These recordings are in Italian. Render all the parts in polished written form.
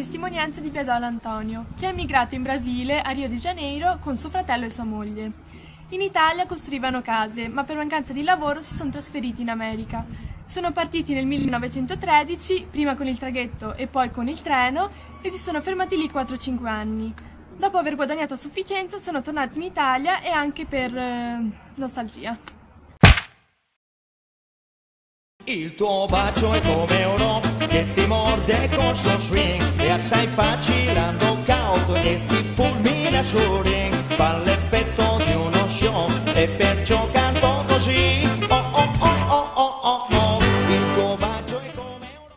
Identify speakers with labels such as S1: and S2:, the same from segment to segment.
S1: testimonianza di Piadola Antonio, che è emigrato in Brasile, a Rio de Janeiro, con suo fratello e sua moglie. In Italia costruivano case, ma per mancanza di lavoro si sono trasferiti in America. Sono partiti nel 1913, prima con il traghetto e poi con il treno, e si sono fermati lì 4-5 anni. Dopo aver guadagnato a sufficienza sono tornati in Italia e anche per nostalgia.
S2: Il tuo bacio è come un rock che ti morde con suo swing, è assai facile un knockout e ti fulmina sul ring, fa l'effetto di uno show e perciò canto così. Oh oh oh oh oh oh oh, il tuo bacio è come un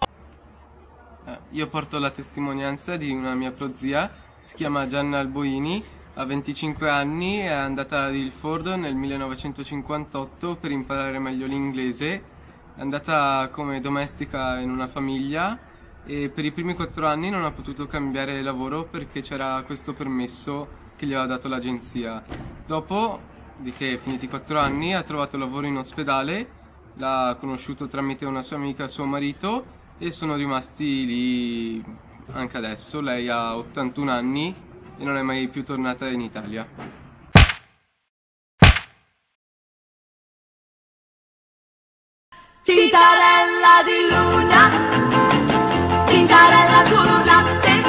S2: rock.
S3: Io porto la testimonianza di una mia prozia, si chiama Gianna Alboini, ha 25 anni, è andata ad Ilford nel 1958 per imparare meglio l'inglese. È andata come domestica in una famiglia e per i primi 4 anni non ha potuto cambiare lavoro perché c'era questo permesso che gli aveva dato l'agenzia. Dopo di che finiti i 4 anni ha trovato lavoro in ospedale, l'ha conosciuto tramite una sua amica e suo marito e sono rimasti lì anche adesso. Lei ha 81 anni e non è mai più tornata in Italia.
S4: Tintarella di luna, tintarella tu non latte,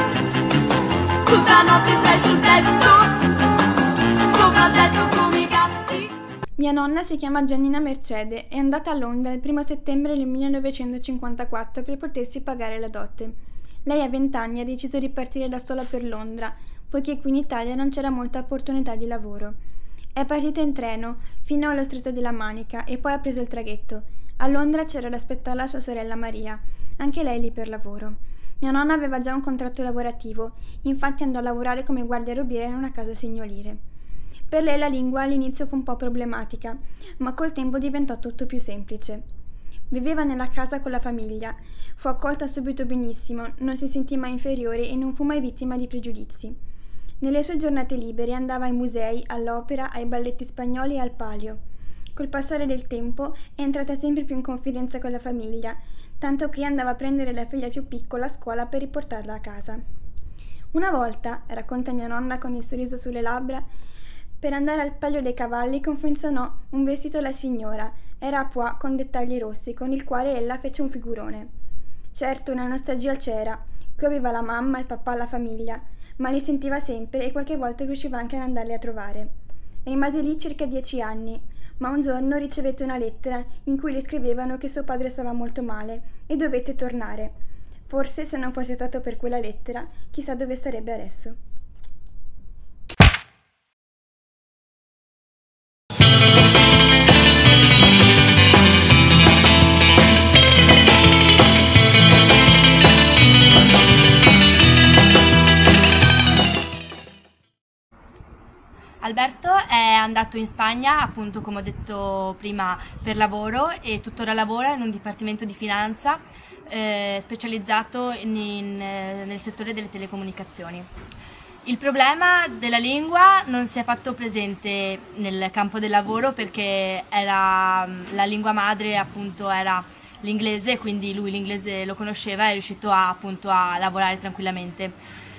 S4: tutta notte stai sul tetto, sopra il tetto come i gatti.
S5: Mia nonna si chiama Giannina Mercede, è andata a Londra il 1 settembre del 1954 per potersi pagare la dote. Lei a 20 anni ha deciso di partire da sola per Londra, poiché qui in Italia non c'era molta opportunità di lavoro. È partita in treno fino allo Stretto della Manica e poi ha preso il traghetto. A Londra c'era da aspettarla sua sorella Maria, anche lei lì per lavoro. Mia nonna aveva già un contratto lavorativo, infatti andò a lavorare come guardarobiera in una casa signolire. Per lei la lingua all'inizio fu un po' problematica, ma col tempo diventò tutto più semplice. Viveva nella casa con la famiglia, fu accolta subito benissimo, non si sentì mai inferiore e non fu mai vittima di pregiudizi. Nelle sue giornate libere andava ai musei, all'opera, ai balletti spagnoli e al Palio. Col passare del tempo è entrata sempre più in confidenza con la famiglia, tanto che andava a prendere la figlia più piccola a scuola per riportarla a casa. Una volta, racconta mia nonna con il sorriso sulle labbra, per andare al Palio dei Cavalli confezionò un vestito alla signora, era a pois con dettagli rossi, con il quale ella fece un figurone. Certo, una nostalgia c'era, qui aveva la mamma, il papà, la famiglia, ma li sentiva sempre e qualche volta riusciva anche ad andarli a trovare. Rimase lì circa 10 anni, ma un giorno ricevette una lettera in cui le scrivevano che suo padre stava molto male e dovette tornare. Forse se non fosse stato per quella lettera, chissà dove sarebbe adesso.
S6: Alberto è andato in Spagna, appunto come ho detto prima, per lavoro e tuttora lavora in un dipartimento di finanza specializzato nel settore delle telecomunicazioni. Il problema della lingua non si è fatto presente nel campo del lavoro perché la lingua madre appunto era l'inglese, quindi lui l'inglese lo conosceva e è riuscito appunto a lavorare tranquillamente.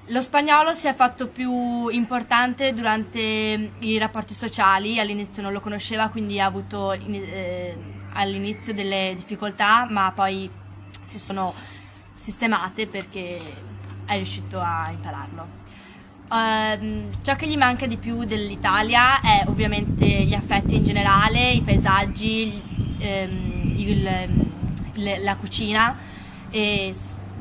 S6: Lo spagnolo si è fatto più importante durante i rapporti sociali, all'inizio non lo conosceva, quindi ha avuto all'inizio delle difficoltà, ma poi si sono sistemate perché è riuscito a impararlo. Ciò che gli manca di più dell'Italia è ovviamente gli affetti in generale, i paesaggi, la cucina e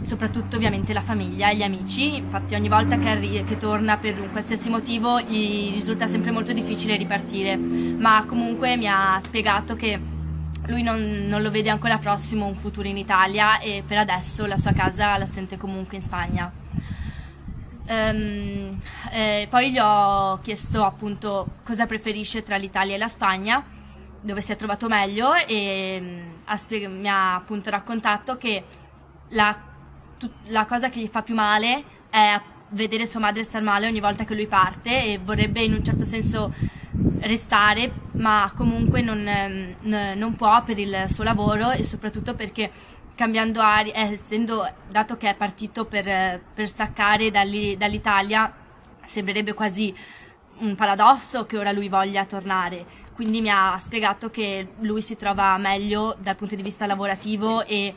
S6: soprattutto ovviamente la famiglia e gli amici. Infatti ogni volta che torna per un qualsiasi motivo gli risulta sempre molto difficile ripartire, ma comunque mi ha spiegato che lui non lo vede ancora prossimo un futuro in Italia e per adesso la sua casa la sente comunque in Spagna. Poi gli ho chiesto appunto cosa preferisce tra l'Italia e la Spagna, dove si è trovato meglio, e mi ha appunto raccontato che la cosa che gli fa più male è vedere sua madre star male ogni volta che lui parte e vorrebbe in un certo senso restare, ma comunque non può per il suo lavoro e soprattutto perché cambiando aria, dato che è partito per staccare dall'Italia, sembrerebbe quasi un paradosso che ora lui voglia tornare. Quindi mi ha spiegato che lui si trova meglio dal punto di vista lavorativo e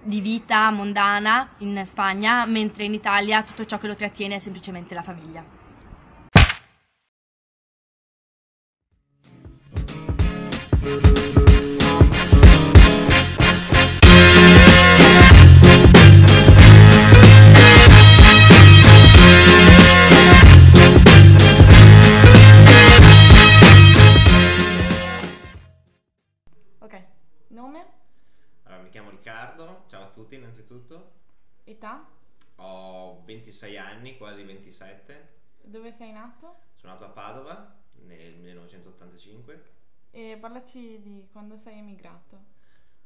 S6: di vita mondana in Spagna, mentre in Italia tutto ciò che lo trattiene è semplicemente la famiglia.
S7: Ok, nome,
S8: Allora, mi chiamo Riccardo, ciao a tutti innanzitutto.
S7: età,
S8: Ho 26 anni, quasi 27.
S7: dove sei nato
S8: Sono nato a Padova nel 1985.
S7: e parlaci di quando sei emigrato.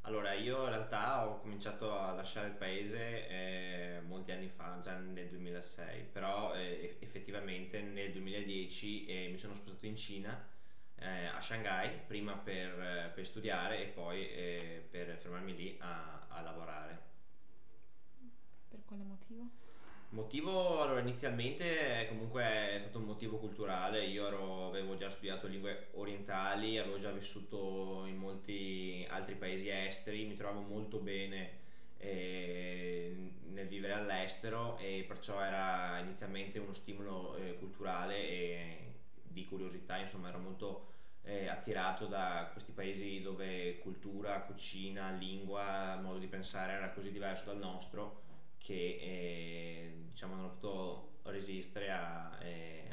S8: Allora, io in realtà ho cominciato a lasciare il paese molti anni fa, già nel 2006, però effettivamente nel 2010 mi sono spostato in Cina, a Shanghai, prima per studiare e poi per fermarmi lì a lavorare.
S7: Per quale motivo?
S8: Motivo, allora inizialmente comunque è stato un motivo culturale, avevo già studiato lingue orientali, avevo già vissuto in molti altri paesi esteri, mi trovavo molto bene nel vivere all'estero e perciò era inizialmente uno stimolo culturale e di curiosità, insomma ero molto attirato da questi paesi dove cultura, cucina, lingua, modo di pensare era così diverso dal nostro che diciamo non ho potuto resistere a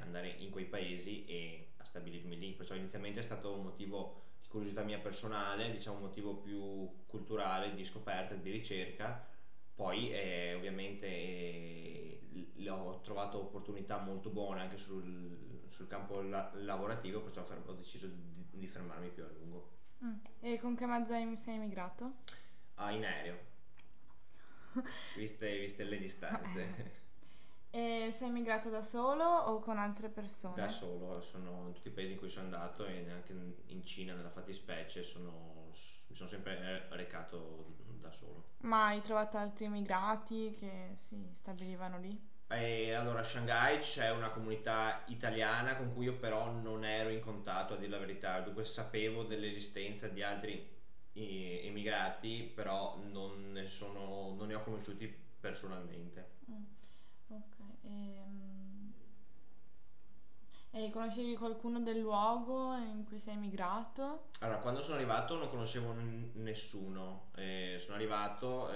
S8: andare in quei paesi e a stabilirmi lì, perciò inizialmente è stato un motivo di curiosità mia personale, diciamo un motivo più culturale, di scoperta, di ricerca. Poi ovviamente ho trovato opportunità molto buone anche sul campo lavorativo, perciò ho deciso di fermarmi più a lungo.
S7: E con che mezzo sei emigrato?
S8: In aereo, viste le distanze.
S7: E sei emigrato da solo o con altre persone?
S8: Da solo, sono in tutti i paesi in cui sono andato e anche in Cina nella fattispecie mi sono sempre recato da solo.
S7: Ma hai trovato altri immigrati che si stabilivano lì?
S8: E allora a Shanghai c'è una comunità italiana con cui io però non ero in contatto, a dire la verità, dunque sapevo dell'esistenza di altri emigrati, però non ne ho conosciuti personalmente.
S7: Ok. E conoscevi qualcuno del luogo in cui sei emigrato?
S8: Allora, quando sono arrivato non conoscevo nessuno, sono arrivato,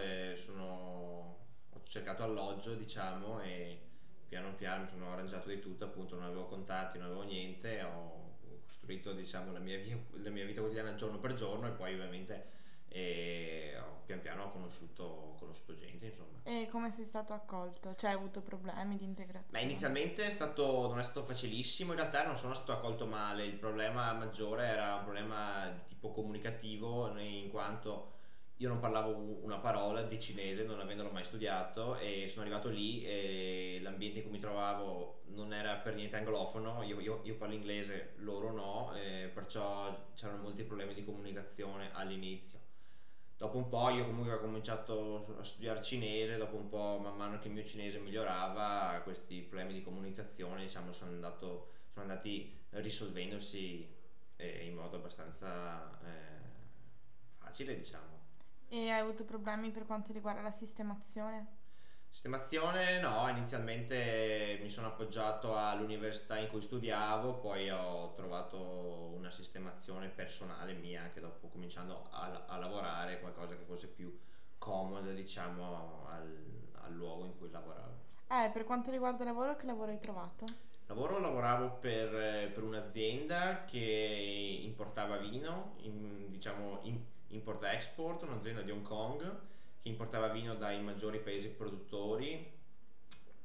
S8: ho cercato alloggio, diciamo, e piano piano mi sono arrangiato di tutto, appunto non avevo contatti, non avevo niente, ho costruito, diciamo, la mia vita quotidiana giorno per giorno e poi ovviamente pian piano ho conosciuto gente, insomma.
S7: E come sei stato accolto? Cioè hai avuto problemi di integrazione?
S8: Beh, inizialmente non è stato facilissimo, in realtà non sono stato accolto male, il problema maggiore era un problema di tipo comunicativo, in quanto io non parlavo una parola di cinese, non avendolo mai studiato, e sono arrivato lì e l'ambiente in cui mi trovavo non era per niente anglofono, io parlo inglese, loro no, perciò c'erano molti problemi di comunicazione all'inizio. Dopo un po' io comunque ho cominciato a studiare cinese, dopo un po', man mano che il mio cinese migliorava, questi problemi di comunicazione, diciamo, sono andati risolvendosi in modo abbastanza facile, diciamo.
S7: E hai avuto problemi per quanto riguarda la sistemazione?
S8: Sistemazione no, inizialmente mi sono appoggiato all'università in cui studiavo, poi ho trovato una sistemazione personale mia anche dopo, cominciando a lavorare, qualcosa che fosse più comodo, diciamo, al luogo in cui lavoravo.
S7: Per quanto riguarda il lavoro, che lavoro hai trovato?
S8: Lavoravo per un'azienda che importava vino, diciamo import-export, un'azienda di Hong Kong che importava vino dai maggiori paesi produttori,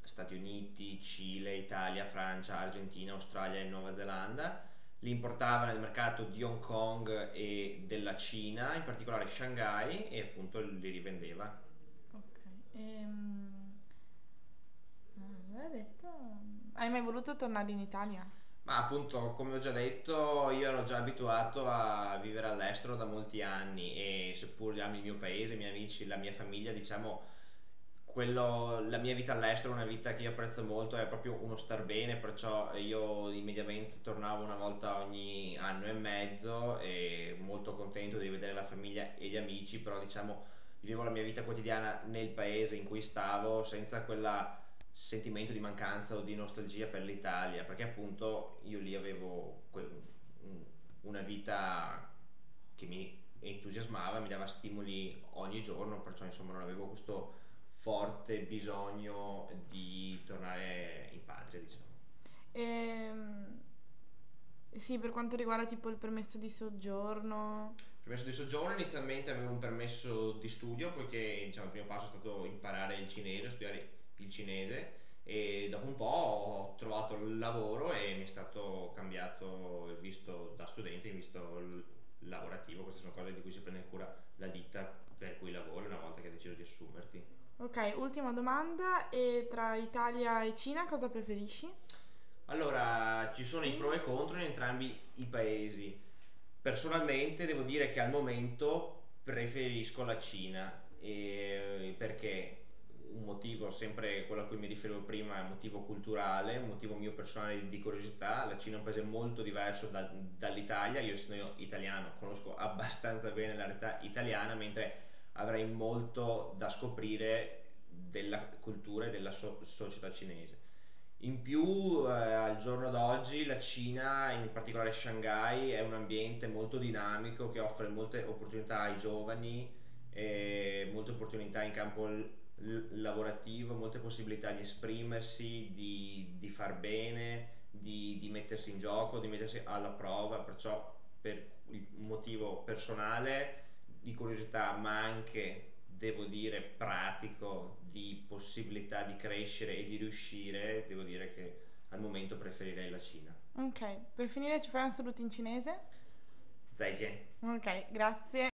S8: Stati Uniti, Cile, Italia, Francia, Argentina, Australia e Nuova Zelanda. Li importava nel mercato di Hong Kong e della Cina, in particolare Shanghai, e appunto li rivendeva.
S7: Ok. Hai mai voluto tornare in Italia?
S8: Ma appunto, come ho già detto, io ero già abituato a vivere all'estero da molti anni e seppur amo il mio paese, i miei amici, la mia famiglia, diciamo, la mia vita all'estero è una vita che io apprezzo molto, è proprio uno star bene, perciò io immediatamente tornavo una volta ogni anno e mezzo e molto contento di vedere la famiglia e gli amici, però diciamo vivevo la mia vita quotidiana nel paese in cui stavo senza quella sentimento di mancanza o di nostalgia per l'Italia, perché appunto io lì avevo una vita che mi entusiasmava, mi dava stimoli ogni giorno, perciò insomma non avevo questo forte bisogno di tornare in patria, diciamo.
S7: Ehm, sì, per quanto riguarda tipo il permesso di soggiorno.
S8: Permesso di soggiorno, inizialmente avevo un permesso di studio, poiché diciamo, il primo passo è stato imparare il cinese, studiare il cinese e dopo un po' ho trovato il lavoro e mi è stato cambiato il visto da studente in visto lavorativo. Queste sono cose di cui si prende cura la ditta per cui lavoro una volta che ha deciso di assumerti.
S7: Ok, ultima domanda, e tra Italia e Cina cosa preferisci?
S8: Allora, ci sono i pro e contro in entrambi i paesi. Personalmente devo dire che al momento preferisco la Cina, perché un motivo, sempre quello a cui mi riferivo prima, è un motivo culturale, un motivo mio personale di curiosità. La Cina è un paese molto diverso dall'Italia, io essendo italiano conosco abbastanza bene la realtà italiana, mentre avrei molto da scoprire della cultura e della società cinese. In più, al giorno d'oggi la Cina, in particolare Shanghai, è un ambiente molto dinamico che offre molte opportunità ai giovani, molte opportunità in campo lavorativo, molte possibilità di esprimersi, di far bene, di mettersi in gioco, di mettersi alla prova, perciò per un motivo personale di curiosità, ma anche devo dire pratico, di possibilità di crescere e di riuscire, devo dire che al momento preferirei la Cina.
S7: Ok, per finire ci fai un saluto in cinese?
S8: 再见。
S7: Ok, grazie.